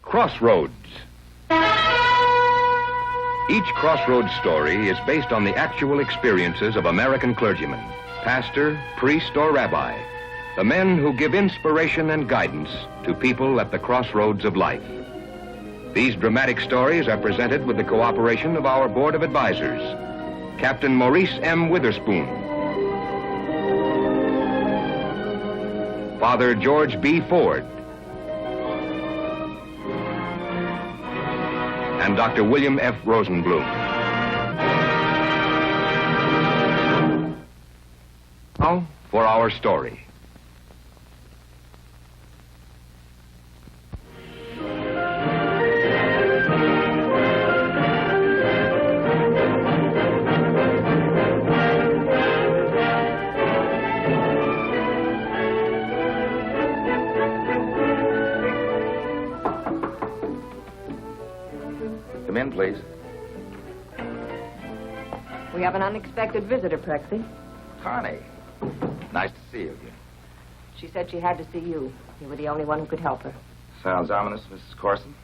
Crossroads. Each Crossroads story is based on the actual experiences of American clergymen, pastor, priest, or rabbi, the men who give inspiration and guidance to people at the crossroads of life. These dramatic stories are presented with the cooperation of our Board of Advisors, Captain Maurice M. Witherspoon, Father George B. Ford, and Dr. William F. Rosenblum. Now for our story. Come in, please. We have an unexpected visitor, Prexy. Connie. Nice to see you again. She said she had to see you. You were the only one who could help her. Sounds ominous, Mrs. Corson.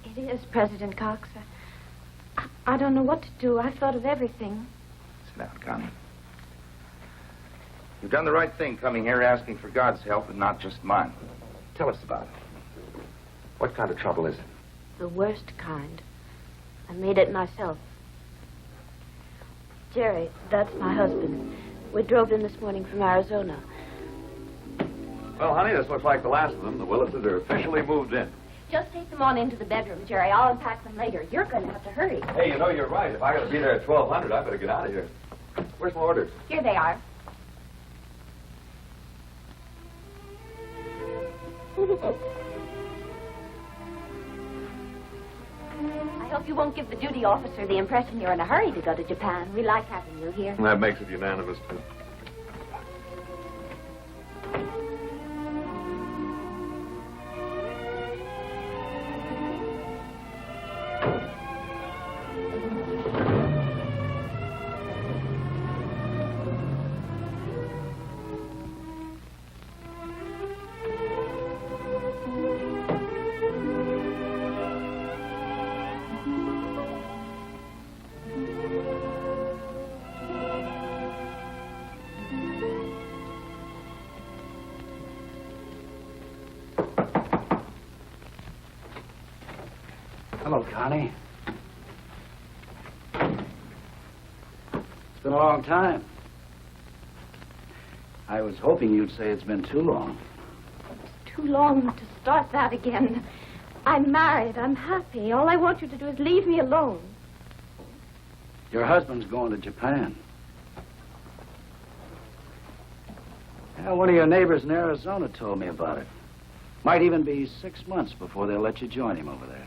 It is, President Cox. I don't know what to do. I've thought of everything. Sit down, Connie. You've done the right thing coming here asking for God's help and not just mine. Tell us about it. What kind of trouble is it? The worst kind. I made it myself. Jerry, that's my husband. We drove in this morning from Arizona. Well, honey, this looks like the last of them. The Willises are officially moved in. Just take them on into the bedroom, Jerry. I'll unpack them later. You're going to have to hurry. Hey, you know, you're right. If I got to be there at 1200, I better get out of here. Where's my orders? Here they are. I hope you won't give the duty officer the impression you're in a hurry to go to Japan. We like having you here. That makes it unanimous, too. Hello, Connie. It's been a long time. I was hoping you'd say it's been too long. Too long to start that again. I'm married. I'm happy. All I want you to do is leave me alone. Your husband's going to Japan. Yeah, one of your neighbors in Arizona told me about it. Might even be 6 months before they'll let you join him over there.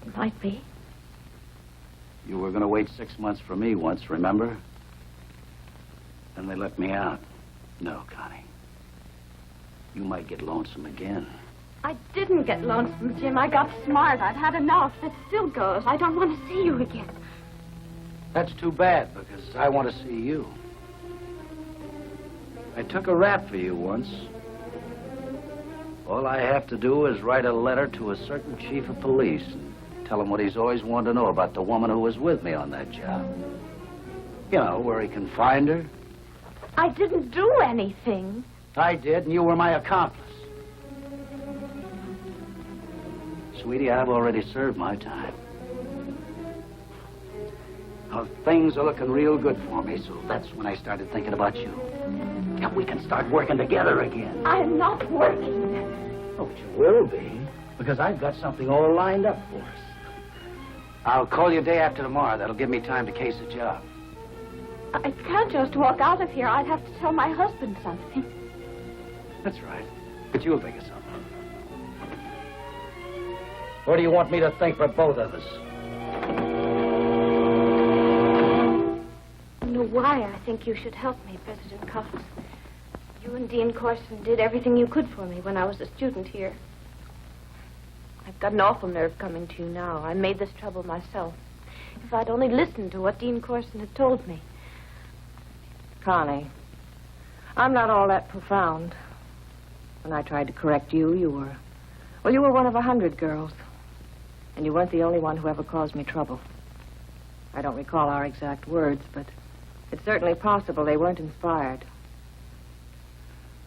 It might be. You were going to wait 6 months for me once, remember? Then they let me out. No, Connie. You might get lonesome again. I didn't get lonesome, Jim. I got smart. I've had enough. That still goes. I don't want to see you again. That's too bad, because I want to see you. I took a rap for you once. All I have to do is write a letter to a certain chief of police and tell him what he's always wanted to know about the woman who was with me on that job. You know, where he can find her. I didn't do anything. I did, and you were my accomplice. Sweetie, I've already served my time. Now, things are looking real good for me, so that's when I started thinking about you. And we can start working together again. I'm not working. Oh, but you will be, because I've got something all lined up for us. I'll call you day after tomorrow. That'll give me time to case a job. I can't just walk out of here. I'd have to tell my husband something. That's right. But you'll think of something. What do you want me to think for both of us? I don't know why I think you should help me, President Cox. You and Dean Corson did everything you could for me when I was a student here. I've got an awful nerve coming to you now. I made this trouble myself. If I'd only listened to what Dean Corson had told me. Connie, I'm not all that profound. When I tried to correct you, you Well, you were one of 100 girls. And you weren't the only one who ever caused me trouble. I don't recall our exact words, but it's certainly possible they weren't inspired.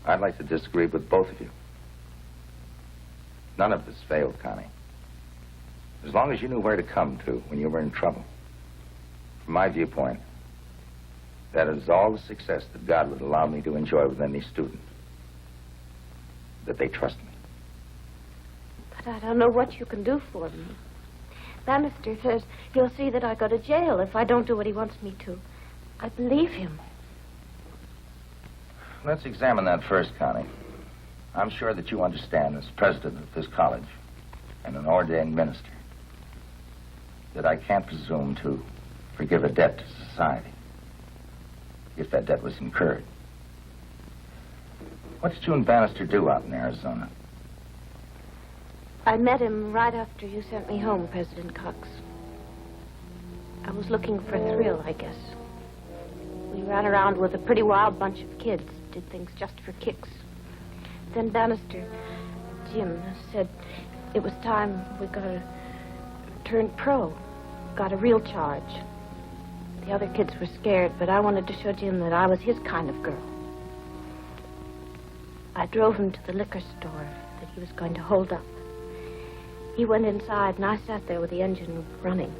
I'd like to disagree with both of you. None of this failed, Connie. As long as you knew where to come to when you were in trouble. From my viewpoint, that is all the success that God would allow me to enjoy with any student. That they trust me. But I don't know what you can do for me. Bannister says he'll see that I go to jail if I don't do what he wants me to. I believe him. Let's examine that first, Connie. I'm sure that you understand, as president of this college and an ordained minister, that I can't presume to forgive a debt to society if that debt was incurred. What did you and Bannister do out in Arizona? I met him right after you sent me home, President Cox. I was looking for a thrill, I guess. We ran around with a pretty wild bunch of kids, did things just for kicks. Then Bannister, Jim, said it was time we got to turn pro, got a real charge. The other kids were scared, but I wanted to show Jim that I was his kind of girl. I drove him to the liquor store that he was going to hold up. He went inside, and I sat there with the engine running.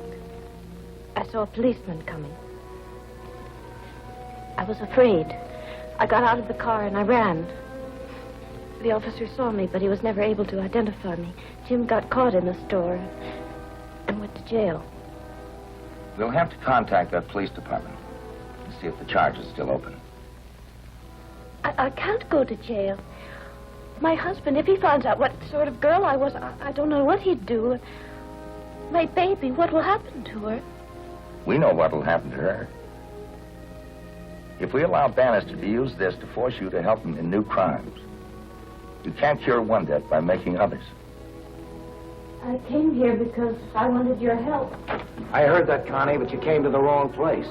I saw a policeman coming. I was afraid. I got out of the car, and I ran. The officer saw me, but he was never able to identify me. Jim got caught in the store and went to jail. We'll have to contact that police department and see if the charge is still open. I can't go to jail. My husband, if he finds out what sort of girl I was, I don't know what he'd do. My baby, what will happen to her? We know what will happen to her. If we allow Bannister to use this to force you to help him in new crimes, you can't cure one debt by making others. I came here because I wanted your help. I heard that, Connie, but you came to the wrong place.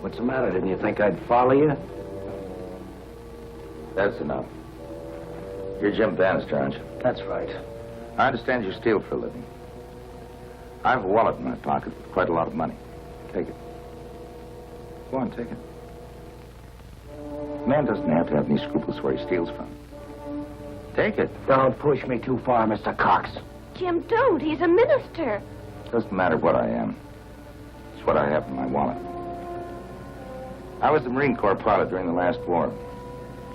What's the matter? Didn't you think I'd follow you? That's enough. You're Jim Bannister, aren't you? That's right. I understand you steal for a living. I have a wallet in my pocket with quite a lot of money. Take it. Go on, take it. A man doesn't have to have any scruples where he steals from. Take it. Don't push me too far, Mr. Cox. Jim, don't. He's a minister. Doesn't matter what I am. It's what I have in my wallet. I was a Marine Corps pilot during the last war.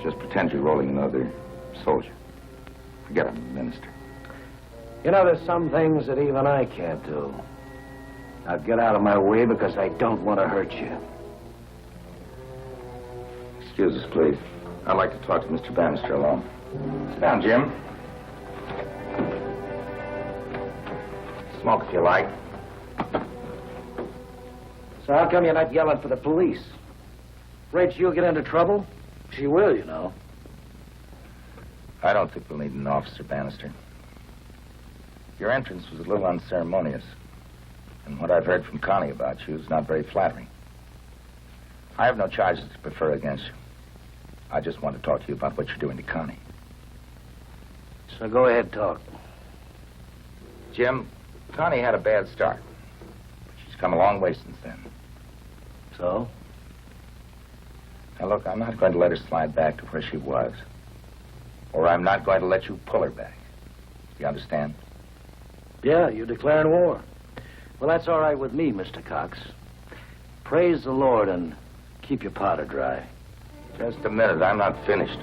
Just pretend you're rolling another soldier. Forget I'm a minister. You know, there's some things that even I can't do. Now get out of my way because I don't want to hurt you. Excuse us, please. I'd like to talk to Mr. Bannister alone. Sit down, Jim. Smoke if you like. So how come you're not yelling for the police? Afraid she'll get into trouble? She will, you know. I don't think we'll need an officer, Bannister. Your entrance was a little unceremonious. And what I've heard from Connie about you is not very flattering. I have no charges to prefer against you. I just want to talk to you about what you're doing to Connie. So go ahead, talk. Jim, Connie had a bad start. But she's come a long way since then. So? Now, look, I'm not going to let her slide back to where she was. Or I'm not going to let you pull her back. You understand? Yeah, you're declaring war. Well, that's all right with me, Mr. Cox. Praise the Lord and keep your powder dry. Just a minute, I'm not finished.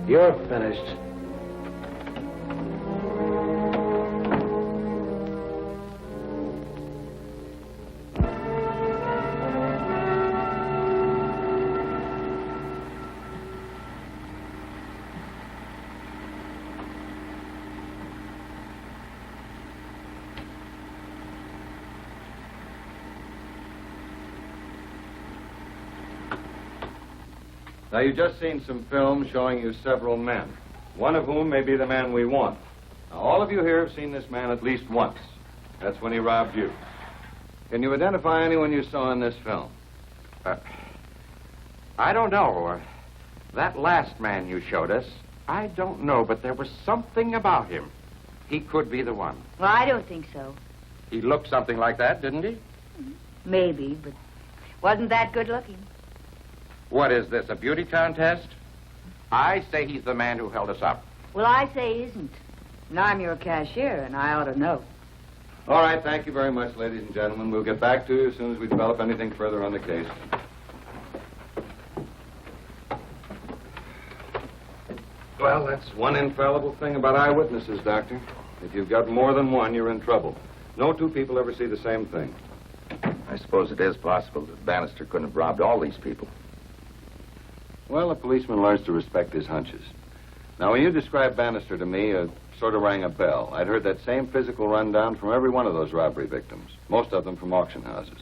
You're finished. Now, you've just seen some film showing you several men, one of whom may be the man we want. Now, all of you here have seen this man at least once. That's when he robbed you. Can you identify anyone you saw in this film? I don't know. That last man you showed us, I don't know, but there was something about him. He could be the one. Well, I don't think so. He looked something like that, didn't he? Maybe, but wasn't that good looking. What is this, a beauty contest? I say he's the man who held us up. Well, I say he isn't. And I'm your cashier, and I ought to know. All right, thank you very much, ladies and gentlemen. We'll get back to you as soon as we develop anything further on the case. Well, that's one infallible thing about eyewitnesses, Doctor. If you've got more than one, you're in trouble. No two people ever see the same thing. I suppose it is possible that Bannister couldn't have robbed all these people. Well, a policeman learns to respect his hunches. Now, when you described Bannister to me, it sort of rang a bell. I'd heard that same physical rundown from every one of those robbery victims, most of them from auction houses.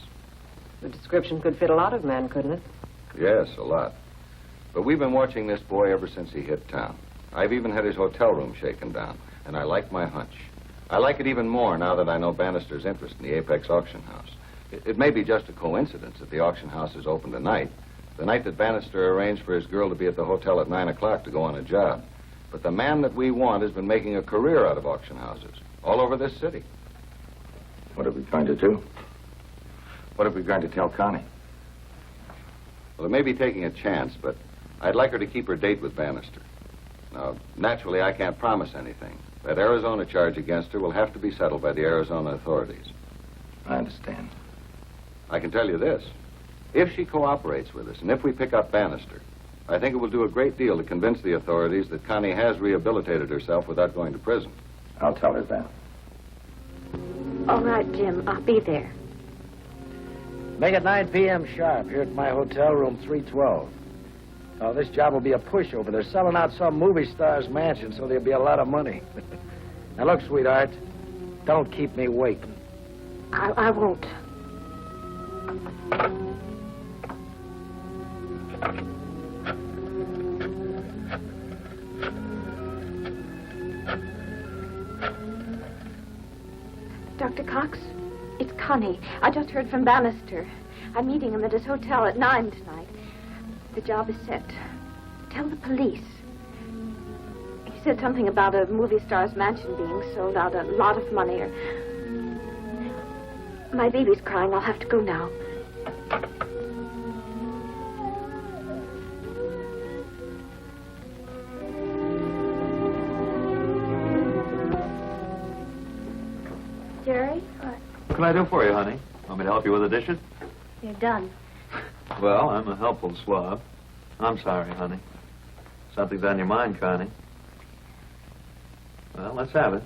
The description could fit a lot of men, couldn't it? Yes, a lot. But we've been watching this boy ever since he hit town. I've even had his hotel room shaken down, and I like my hunch. I like it even more now that I know Bannister's interest in the Apex auction house. It may be just a coincidence that the auction house is open tonight, the night that Bannister arranged for his girl to be at the hotel at 9 o'clock to go on a job. But the man that we want has been making a career out of auction houses all over this city. What are we going to do? What are we going to tell Connie? Well, it may be taking a chance, but I'd like her to keep her date with Bannister. Now, naturally, I can't promise anything. That Arizona charge against her will have to be settled by the Arizona authorities. I understand. I can tell you this. If she cooperates with us, and if we pick up Bannister, I think it will do a great deal to convince the authorities that Connie has rehabilitated herself without going to prison. I'll tell her that. All right, Jim. I'll be there. Make it 9 p.m. sharp here at my hotel room 312. Oh, this job will be a pushover. They're selling out some movie star's mansion, so there'll be a lot of money. Now, look, sweetheart, don't keep me waiting. I won't. Dr. Cox, it's Connie. I just heard from Bannister. I'm meeting him at his hotel at 9 tonight. The job is set. Tell the police. He said something about a movie star's mansion being sold out, a lot of money. My baby's crying. I'll have to go now. Jerry, what? What can I do for you, honey? Want me to help you with the dishes? You're done. Well, I'm a helpful swab. I'm sorry, honey. Something's on your mind, Connie. Well, let's have it.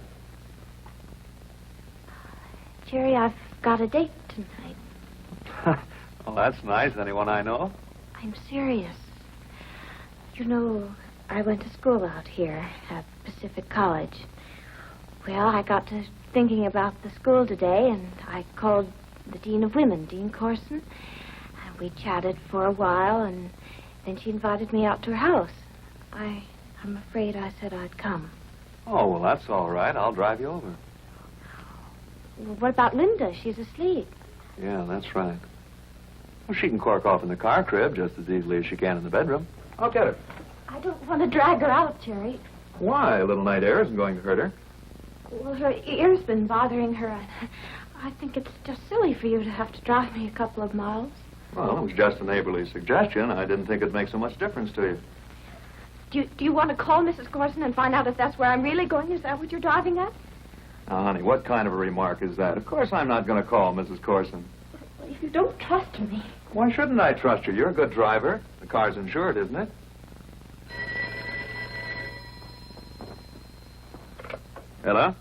Jerry, I've got a date tonight. Well, that's nice. Anyone I know? I'm serious. You know, I went to school out here at Pacific College. Well, I got to thinking about the school today, and I called the Dean of Women, Dean Corson. And we chatted for a while, and then she invited me out to her house. I'm afraid I said I'd come. Oh, well, that's all right. I'll drive you over. Well, what about Linda? She's asleep. Yeah, that's right. Well, she can cork off in the car crib just as easily as she can in the bedroom. I'll get her. I don't want to drag her out, Jerry. Why? A little night air isn't going to hurt her. Well, her ear's been bothering her. I think it's just silly for you to have to drive me a couple of miles. Well, it was just a neighborly suggestion. I didn't think it'd make so much difference to you. Do you want to call Mrs. Corson and find out if that's where I'm really going? Is that what you're driving at? Now, honey, what kind of a remark is that? Of course I'm not going to call Mrs. Corson. Well, if you don't trust me. Why shouldn't I trust you? You're a good driver. The car's insured, isn't it? Hello?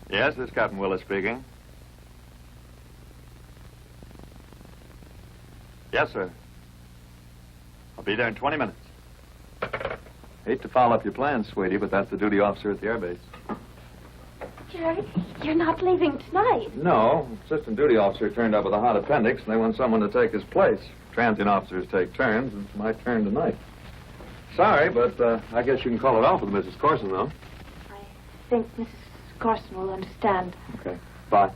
Yes, this is Captain Willis speaking. Yes, sir. I'll be there in 20 minutes. Hate to foul up your plans, sweetie, but that's the duty officer at the airbase. Jerry, you're not leaving tonight. No, assistant duty officer turned up with a hot appendix, and they want someone to take his place. Transient officers take turns, and it's my turn tonight. Sorry, but I guess you can call it off with Mrs. Corson, though. I think Mrs. Corson will understand. Okay, bye.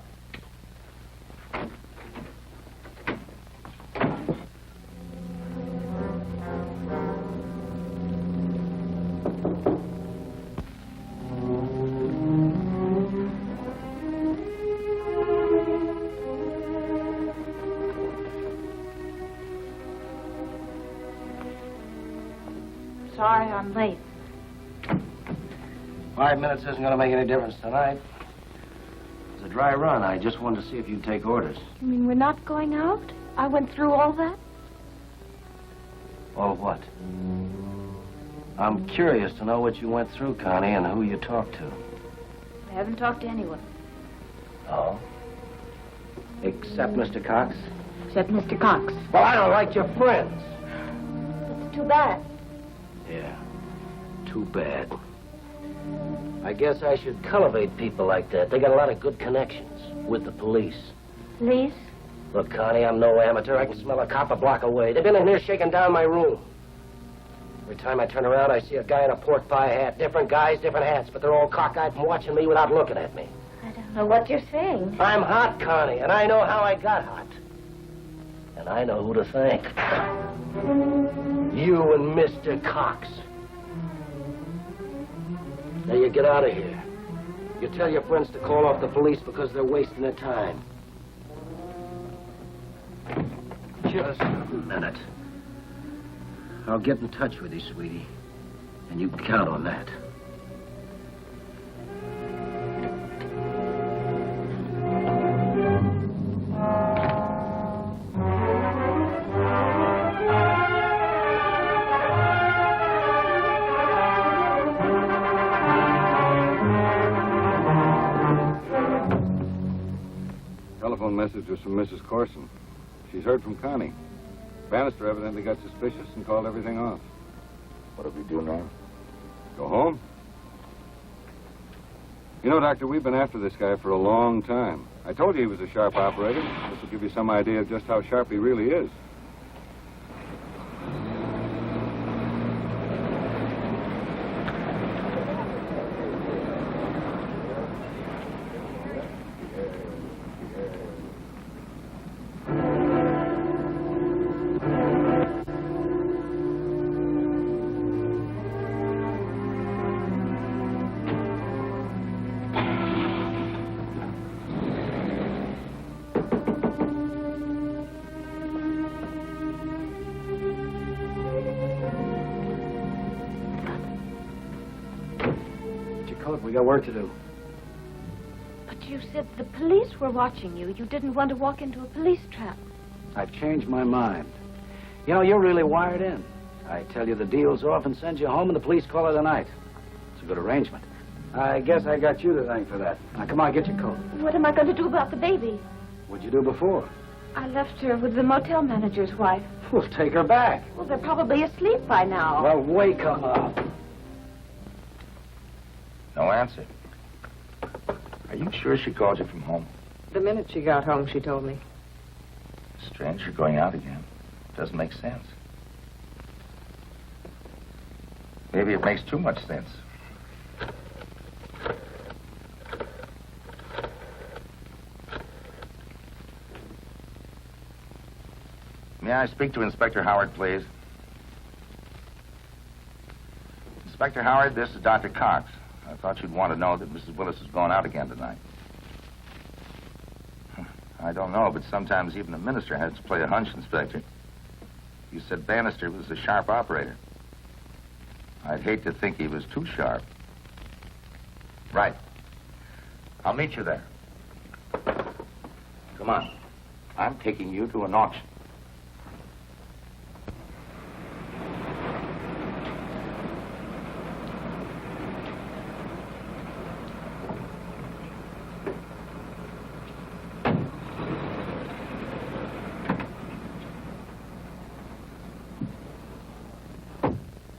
sorry I'm late. 5 minutes isn't going to make any difference tonight. It's a dry run. I just wanted to see if you'd take orders. You mean we're not going out? I went through all that? All what? I'm curious to know what you went through, Connie, and who you talked to. I haven't talked to anyone. Oh? Except Mr. Cox? Except Mr. Cox. Well, I don't like your friends. It's too bad. Yeah, too bad. I guess I should cultivate people like that. They got a lot of good connections with the police. Police? Look, Connie, I'm no amateur. I can smell a cop a block away. They've been in here shaking down my room. Every time I turn around, I see a guy in a pork pie hat. Different guys, different hats, but they're all cockeyed from watching me without looking at me. I don't know what you're saying. I'm hot, Connie, and I know how I got hot. And I know who to thank. You and Mr. Cox. Now you get out of here. You tell your friends to call off the police because they're wasting their time. Just a minute. I'll get in touch with you, sweetie. And you can count on that. Telephone message was from Mrs. Corson. She's heard from Connie. Bannister evidently got suspicious and called everything off. What do we do now? Go home? You know, Doctor, we've been after this guy for a long time. I told you he was a sharp operator. This will give you some idea of just how sharp he really is. We got work to do. But you said the police were watching you. You didn't want to walk into a police trap. I've changed my mind. You know, you're really wired in. I tell you the deal's off and send you home, and the police call it a night. It's a good arrangement. I guess I got you to thank for that. Now, come on, get your coat. What am I going to do about the baby? What'd you do before? I left her with the motel manager's wife. We'll take her back. Well, they're probably asleep by now. Well, wake them up. No answer. Are you sure she called you from home? The minute she got home, she told me. Strange, you're going out again. Doesn't make sense. Maybe it makes too much sense. May I speak to Inspector Howard, please? Inspector Howard, this is Dr. Cox. I thought you'd want to know that Mrs. Willis is going out again tonight. I don't know, but sometimes even a minister has to play a hunch, Inspector. You said Bannister was a sharp operator. I'd hate to think he was too sharp. Right. I'll meet you there. Come on. I'm taking you to an auction.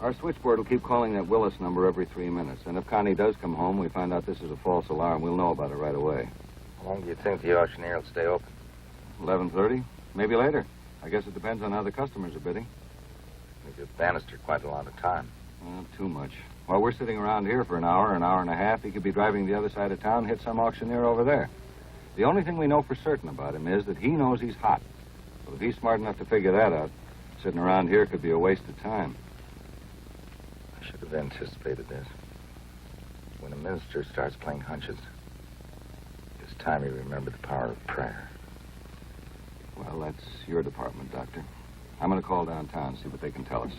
Our switchboard will keep calling that Willis number every 3 minutes. And if Connie does come home, we find out this is a false alarm, we'll know about it right away. How long do you think the auctioneer will stay open? 11:30? Maybe later. I guess it depends on how the customers are bidding. We give Bannister quite a lot of time. Too much. While we're sitting around here for an hour and a half, he could be driving the other side of town and hit some auctioneer over there. The only thing we know for certain about him is that he knows he's hot. But if he's smart enough to figure that out, sitting around here could be a waste of time. I should have anticipated this. When a minister starts playing hunches, it's time he remembered the power of prayer. Well, that's your department, Doctor. I'm going to call downtown, see what they can tell us.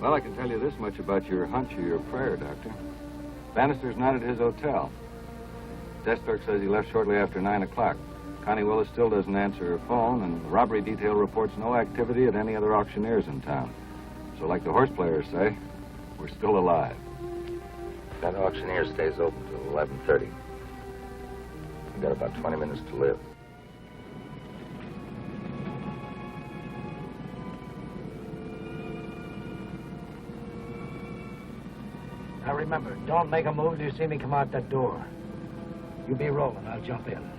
Well, I can tell you this much about your hunch or your prayer, Doctor. Bannister's not at his hotel. Desk clerk says he left shortly after 9 o'clock. Connie Willis still doesn't answer her phone, and the robbery detail reports no activity at any other auctioneers in town. So like the horse players say, we're still alive. That auctioneer stays open till 11:30. We've got about 20 minutes to live. Now remember, don't make a move till you see me come out that door. You be rolling, I'll jump in.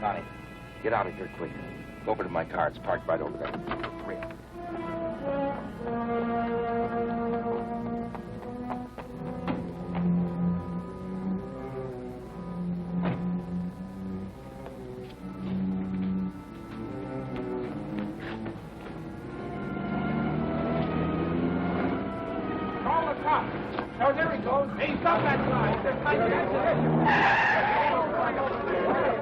Connie, get out of here quick. Go over to my car. It's parked right over there. Hurry up. Call the cops. Oh, there he goes. He's up that side. There's my chance.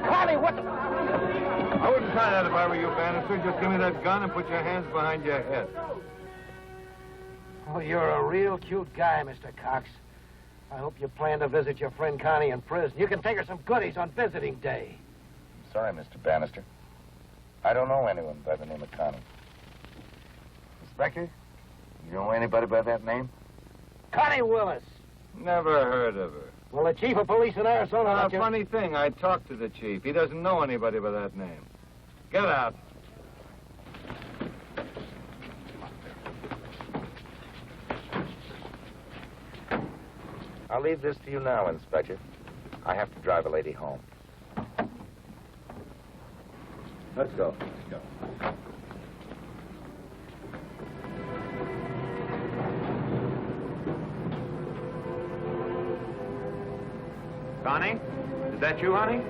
Connie, what the... I wouldn't try that if I were you, Bannister. Just give me that gun and put your hands behind your head. Oh, you're a real cute guy, Mr. Cox. I hope you plan to visit your friend Connie in prison. You can take her some goodies on visiting day. I'm sorry, Mr. Bannister. I don't know anyone by the name of Connie. Inspector, you know anybody by that name? Connie Willis. Never heard of her. Well, the chief of police in Arizona... Funny thing, I talked to the chief. He doesn't know anybody by that name. Get out. I'll leave this to you now, Inspector. I have to drive a lady home. Let's go. Connie? Is that you, honey?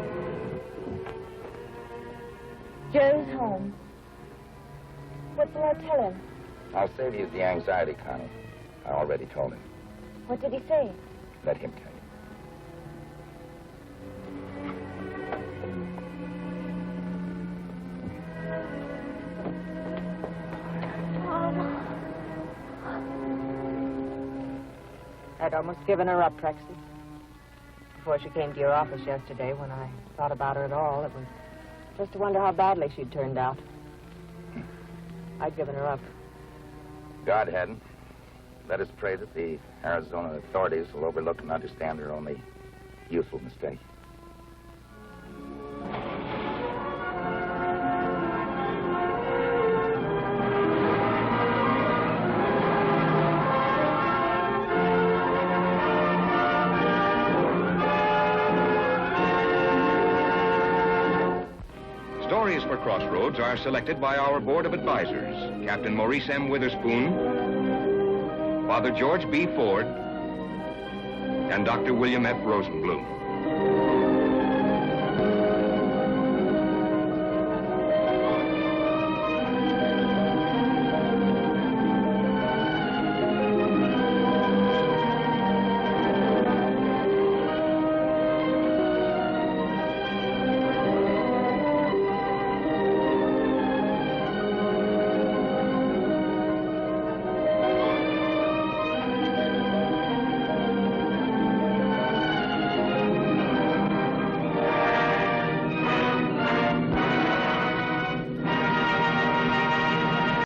Joe's home. What will I tell him? I'll save you the anxiety, Connie. I already told him. What did he say? Let him tell you. I'd almost given her up, Prexy. Before she came to your office yesterday, when I thought about her at all, it was just to wonder how badly she'd turned out. I'd given her up. God hadn't. Let us pray that the Arizona authorities will overlook and understand her only youthful mistake. Stories for Crossroads are selected by our Board of Advisors, Captain Maurice M. Witherspoon, Father George B. Ford, and Dr. William F. Rosenblum.